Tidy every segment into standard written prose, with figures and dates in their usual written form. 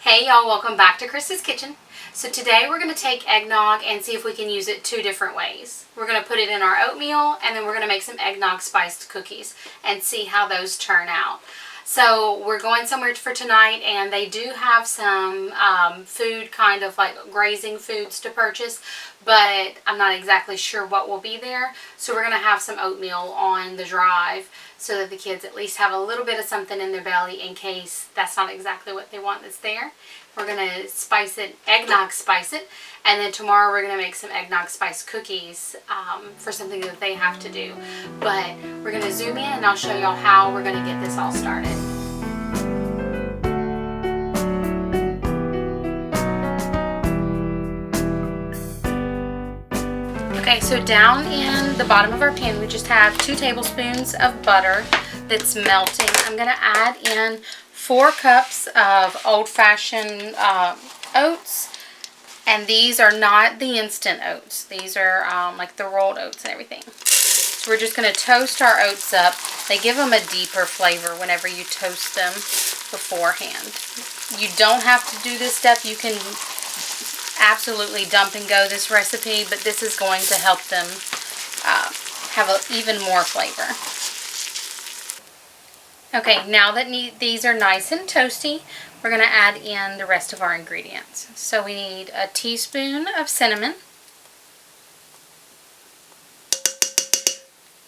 Hey y'all, welcome back to Chris's Kitchen. So today we're going to take eggnog and see if we can use it two different ways. We're going to put it in our oatmeal and then we're going to make some eggnog spiced cookies and see how those turn out. So we're going somewhere for tonight and they do have some food, kind of like grazing foods to purchase, but I'm not exactly sure what will be there. So we're going to have some oatmeal on the drive so that the kids at least have a little bit of something in their belly in case that's not exactly what they want that's there. We're going to spice it, eggnog spice it, and then tomorrow we're going to make some eggnog spice cookies for something that they have to do. But we're going to zoom in and I'll show y'all how we're going to get this all started. Okay, so down in the bottom of our pan we just have 2 tablespoons of butter that's melting. I'm going to add in 4 cups of old-fashioned oats, and these are not the instant oats. These are like the rolled oats and everything. So we're just going to toast our oats up. They give them a deeper flavor whenever you toast them beforehand. You don't have to do this step. You can absolutely dump and go this recipe, but this is going to help them have even more flavor. Okay, now that these are nice and toasty, we're going to add in the rest of our ingredients. So we need a teaspoon of cinnamon.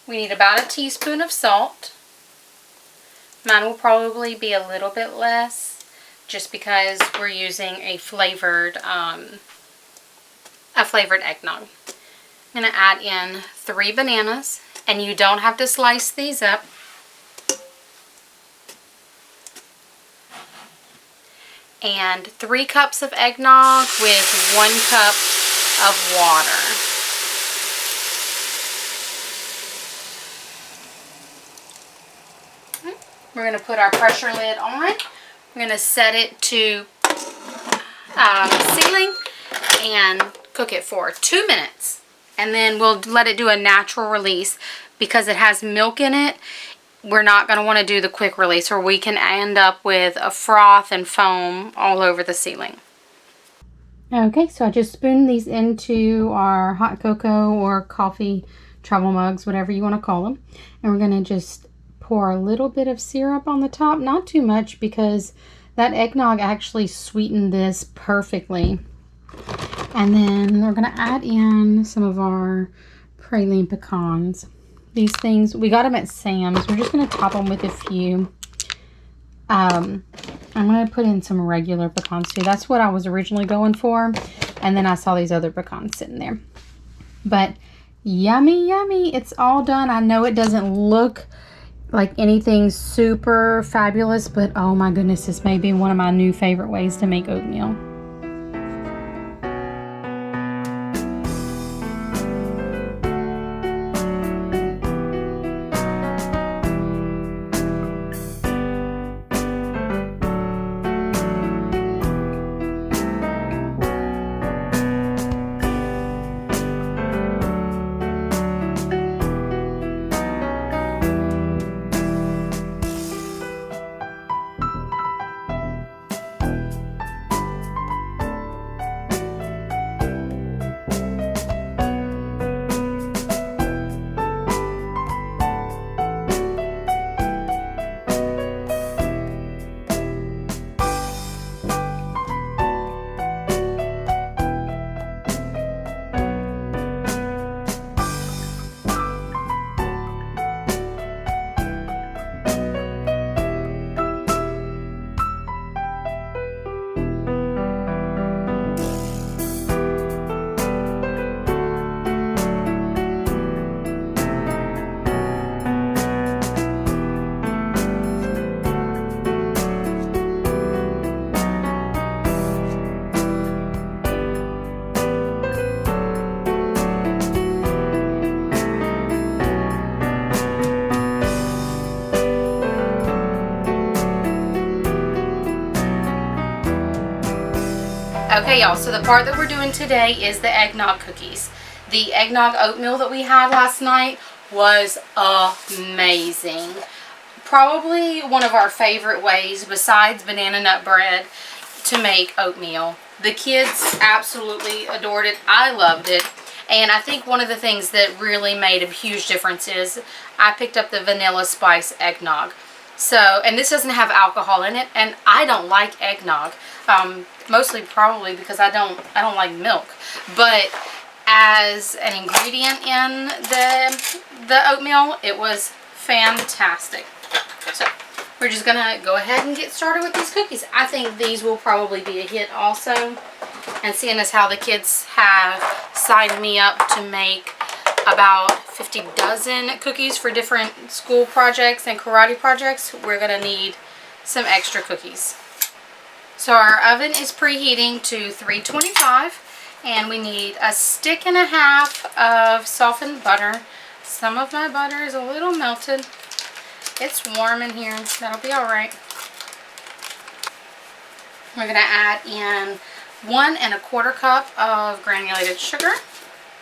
We need about a teaspoon of salt. Mine will probably be a little bit less just because we're using a flavored eggnog. I'm going to add in 3 bananas, and you don't have to slice these up. And 3 cups of eggnog with 1 cup of water. We're going to put our pressure lid on. We're going to set it to ceiling and cook it for 2 minutes. And then we'll let it do a natural release. Because it has milk in it, we're not going to want to do the quick release or we can end up with a froth and foam all over the ceiling. Okay, so I just spooned these into our hot cocoa or coffee travel mugs, whatever you want to call them. And we're going to just pour a little bit of syrup on the top, not too much because that eggnog actually sweetened this perfectly. And then we're going to add in some of our praline pecans. These things, we got them at Sam's. We're just going to top them with a few. I'm going to put in some regular pecans too. That's what I was originally going for. And then I saw these other pecans sitting there. But yummy, yummy. It's all done. I know it doesn't look like anything super fabulous, but oh my goodness, this may be one of my new favorite ways to make oatmeal. Okay, y'all, so the part that we're doing today is the eggnog cookies. The eggnog oatmeal that we had last night was amazing. Probably one of our favorite ways besides banana nut bread. to make oatmeal. The kids absolutely adored it. I loved it. And I think one of the things that really made a huge difference is I picked up the vanilla spice eggnog. So, and this doesn't have alcohol in it, and I don't like eggnog. Mostly probably because I don't like milk. But as an ingredient in the oatmeal, it was fantastic. So we're just gonna go ahead and get started with these cookies. I think these will probably be a hit also. And seeing as how the kids have signed me up to make about 50 dozen cookies for different school projects and karate projects, we're gonna need some extra cookies. So our oven is preheating to 325, and we need a stick and a half of softened butter. Some of my butter is a little melted. It's warm in here. That'll be all right. We're going to add in 1 1/4 cup of granulated sugar.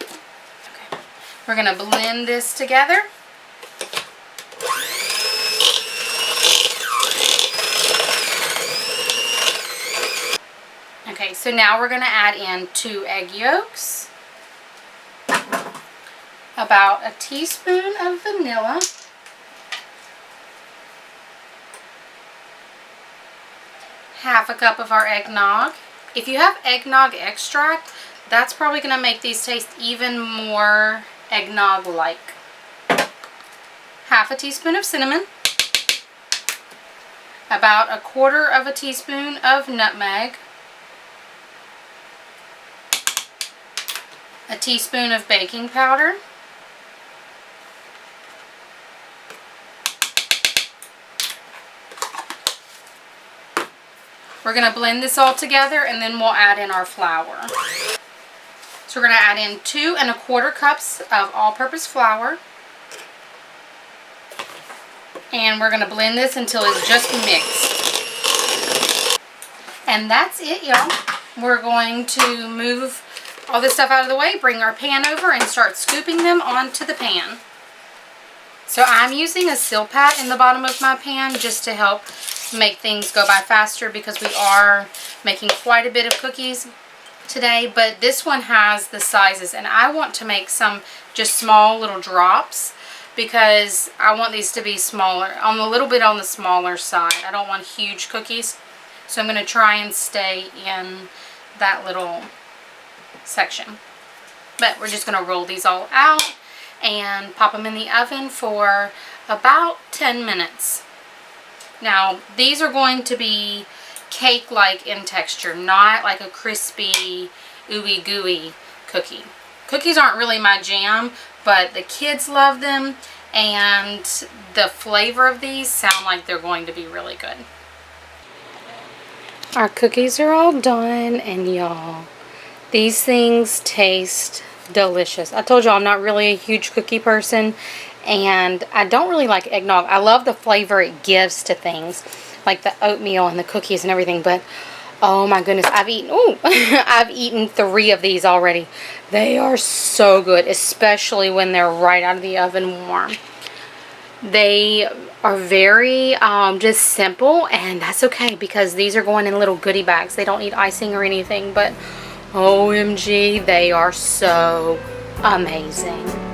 Okay. We're going to blend this together. Okay, so now we're going to add in 2 egg yolks, about a teaspoon of vanilla, half a cup of our eggnog. If you have eggnog extract, that's probably going to make these taste even more eggnog-like. Half a teaspoon of cinnamon, about 1/4 teaspoon of nutmeg, a teaspoon of baking powder, we're going to blend this all together and then we'll add in our flour. So we're going to add in 2 1/4 cups of all-purpose flour. And we're going to blend this until it's just mixed. And that's it, y'all. We're going to move all this stuff out of the way, bring our pan over, and start scooping them onto the pan. So I'm using a Silpat in the bottom of my pan just to help make things go by faster because we are making quite a bit of cookies today. But this one has the sizes, and I want to make some just small little drops because I want these to be smaller, a little bit on the smaller side. I don't want huge cookies. So I'm going to try and stay in that little section. But we're just going to roll these all out and pop them in the oven for about 10 minutes. Now, these are going to be cake-like in texture, not like a crispy, ooey gooey cookie. Cookies aren't really my jam, but the kids love them, and the flavor of these sound like they're going to be really good. Our cookies are all done, and y'all, these things taste delicious. I told y'all I'm not really a huge cookie person, and I don't really like eggnog. I love the flavor it gives to things, like the oatmeal and the cookies and everything, but oh my goodness, I've eaten 3 of these already. They are so good, especially when they're right out of the oven warm. They are very just simple, and that's okay because these are going in little goodie bags. They don't need icing or anything, but OMG, they are so amazing.